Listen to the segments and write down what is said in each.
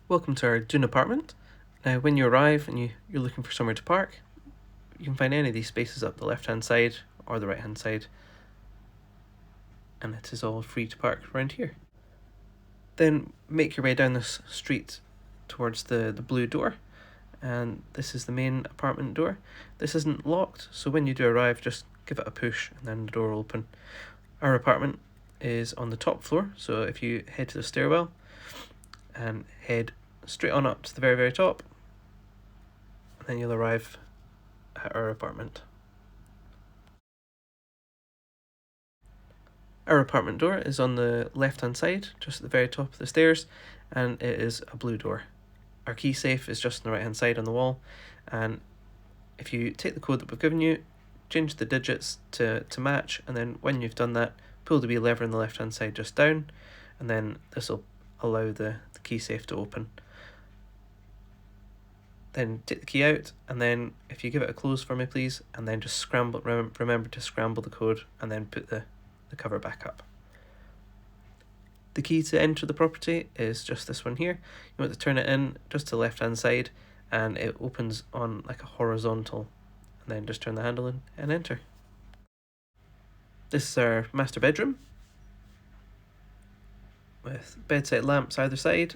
Welcome to our Doune apartment. Now when you arrive and you're looking for somewhere to park, you can find any of these spaces up the left hand side or the right hand side, and it is all free to park around here. Then make your way down this street towards the blue door, and this is the main apartment door. This isn't locked, so when you do arrive, just give it a push and then the door will open. Our apartment is on the top floor, so if you head to the stairwell and head straight on up to the very top, and then you'll arrive at our apartment. Our apartment door is on the left hand side, just at the very top of the stairs, and it is a blue door. Our key safe is just on the right hand side on the wall, and if you take the code that we've given you, change the digits to match, and then when you've done that, pull the wee lever on the left hand side just down, and then this will allow the key safe to open. Then take the key out, and then if you give it a close for me please, and then just scramble, remember to scramble the code and then put the cover back up. The key to enter the property is just this one here. You want to turn it in just to the left hand side, and it opens on like a horizontal, and then just turn the handle in and enter. This is our master bedroom with bedside lamps either side,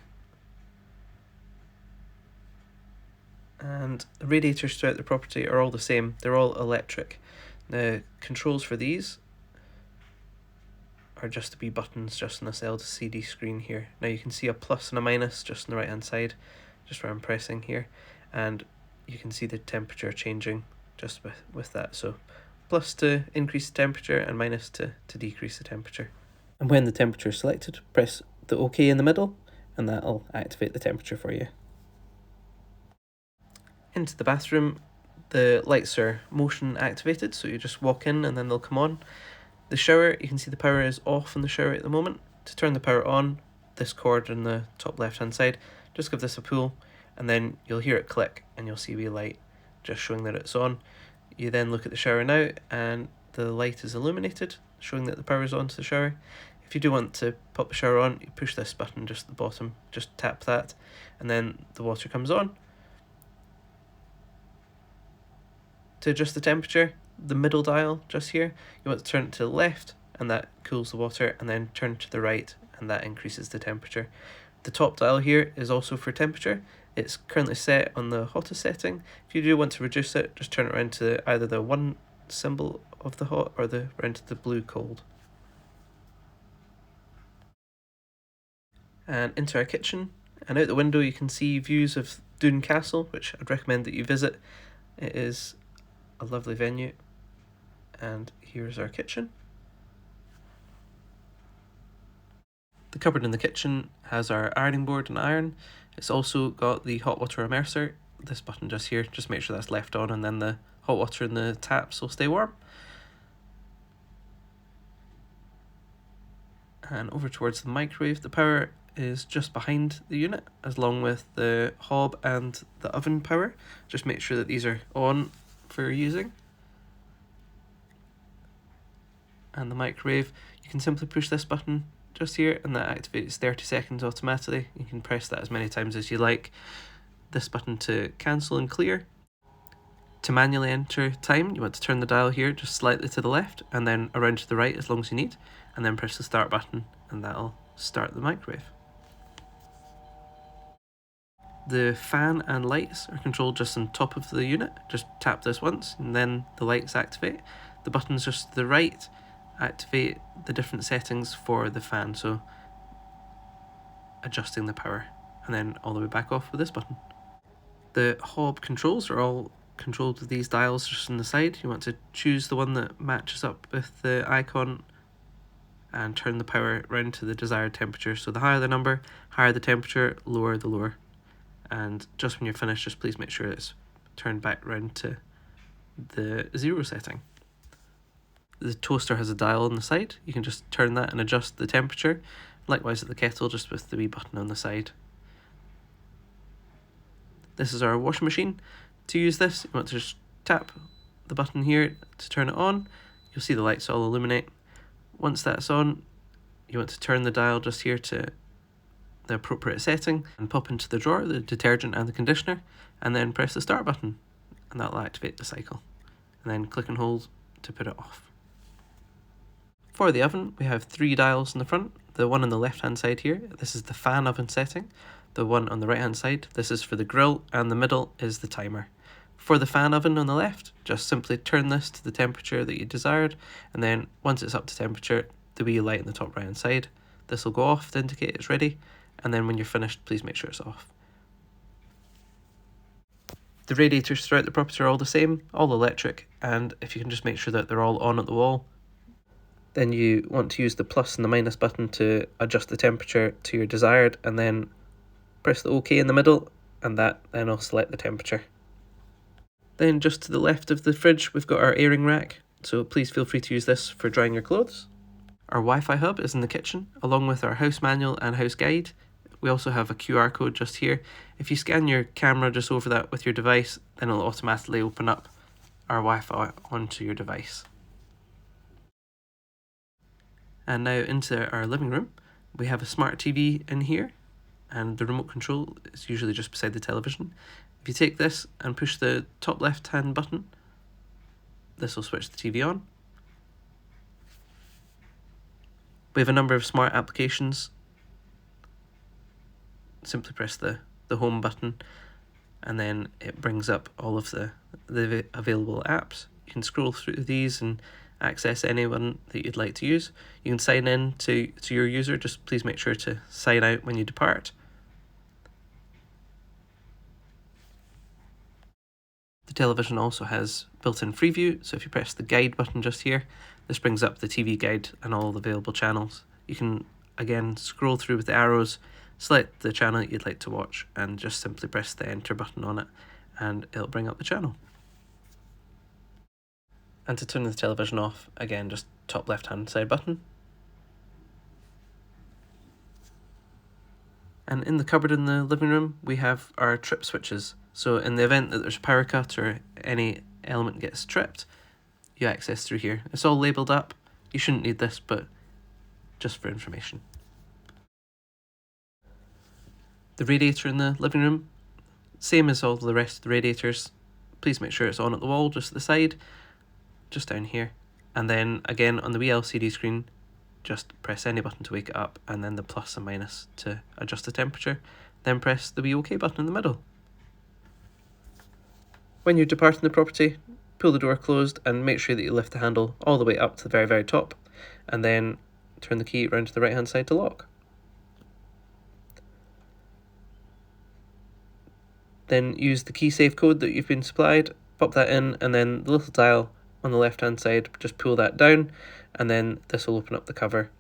and the radiators throughout the property are all the same. They're all electric. The controls for these are just the wee buttons just on this LCD screen here. Now you can see a plus and a minus just on the right hand side, just where I'm pressing here, and you can see the temperature changing just with that. So plus to increase the temperature and minus to decrease the temperature. And when the temperature is selected, press the OK in the middle, and that'll activate the temperature for you. Into the bathroom, the lights are motion activated, so you just walk in and then they'll come on. The shower, you can see the power is off in the shower at the moment. To turn the power on, this cord on the top left hand side, just give this a pull, and then you'll hear it click and you'll see a wee light just showing that it's on. You then look at the shower now and the light is illuminated, showing that the power is on to the shower. If you do want to pop the shower on, you push this button just at the bottom, just tap that, and then the water comes on. To adjust the temperature, the middle dial just here, you want to turn it to the left, and that cools the water, and then turn to the right, and that increases the temperature. The top dial here is also for temperature. It's currently set on the hottest setting. If you do want to reduce it, just turn it around to either the 1 symbol of the hot or around to the blue cold. And into our kitchen, and out the window you can see views of Doune Castle, which I'd recommend that you visit. It is a lovely venue, and here's our kitchen. The cupboard in the kitchen has our ironing board and iron. It's also got the hot water immerser, this button just here, just make sure that's left on, and then the hot water in the taps will stay warm. And over towards the microwave, the power is just behind the unit, along with the hob and the oven power. Just make sure that these are on for using. And the microwave, you can simply push this button just here and that activates 30 seconds automatically. You can press that as many times as you like. This button to cancel and clear. To manually enter time, you want to turn the dial here just slightly to the left and then around to the right as long as you need, and then press the start button and that'll start the microwave. The fan and lights are controlled just on top of the unit. Just tap this once and then the lights activate. The buttons just to the right activate the different settings for the fan, so adjusting the power, and then all the way back off with this button. The hob controls are all controlled with these dials just on the side. You want to choose the one that matches up with the icon and turn the power round to the desired temperature. So the higher the number, higher the temperature, lower the lower. And just when you're finished, just please make sure it's turned back round to the 0 setting. The toaster has a dial on the side. You can just turn that and adjust the temperature. Likewise at the kettle, just with the wee button on the side. This is our washing machine. To use this, you want to just tap the button here to turn it on. You'll see the lights all illuminate. Once that's on, you want to turn the dial just here to the appropriate setting and pop into the drawer the detergent and the conditioner, and then press the start button, and that'll activate the cycle. And then click and hold to put it off. For the oven, we have 3 dials in the front. The one on the left hand side here, this is the fan oven setting. The one on the right hand side, this is for the grill, and the middle is the timer. For the fan oven on the left, just simply turn this to the temperature that you desired, and then once it's up to temperature, the wee light in the top right hand side, this will go off to indicate it's ready, and then when you're finished, please make sure it's off. The radiators throughout the property are all the same, all electric, and if you can just make sure that they're all on at the wall, then you want to use the plus and the minus button to adjust the temperature to your desired, and then press the OK in the middle, and that then will select the temperature. Then just to the left of the fridge, we've got our airing rack, so please feel free to use this for drying your clothes. Our Wi-Fi hub is in the kitchen, along with our house manual and house guide. We also have a QR code just here. If you scan your camera just over that with your device, then it'll automatically open up our Wi-Fi onto your device. And now into our living room. We have a smart TV in here, and the remote control is usually just beside the television. If you take this and push the top left hand button, this will switch the TV on. We have a number of smart applications. Simply press the home button, and then it brings up all of the available apps. You can scroll through these and access anyone that you'd like to use. You can sign in to your user, just please make sure to sign out when you depart. The television also has built-in Freeview, so if you press the guide button just here, this brings up the TV guide and all the available channels. You can again scroll through with the arrows, select the channel that you'd like to watch, and just simply press the enter button on it, and it'll bring up the channel. And to turn the television off, again, just top left hand side button. And in the cupboard in the living room, we have our trip switches. So in the event that there's a power cut or any element gets tripped, you access through here. It's all labelled up. You shouldn't need this, but just for information. The radiator in the living room, same as all the rest of the radiators. Please make sure it's on at the wall, just at the side, just down here. And then again on the wee LCD screen, just press any button to wake it up, and then the plus and minus to adjust the temperature. Then press the wee OK button in the middle. When you're departing the property, pull the door closed and make sure that you lift the handle all the way up to the very, very top, and then turn the key around to the right hand side to lock. Then use the key safe code that you've been supplied, pop that in, and then the little dial on the left hand side, just pull that down, and then this will open up the cover.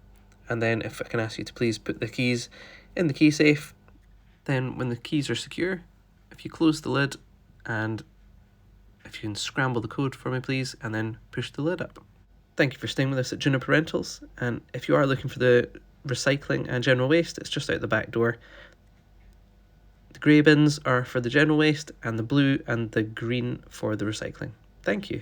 And then if I can ask you to please put the keys in the key safe, then when the keys are secure, if you close the lid, and if you can scramble the code for me please, and then push the lid up. Thank you for staying with us at Juniper Rentals, and if you are looking for the recycling and general waste, it's just out the back door. The grey bins are for the general waste, and the blue and the green for the recycling. Thank you.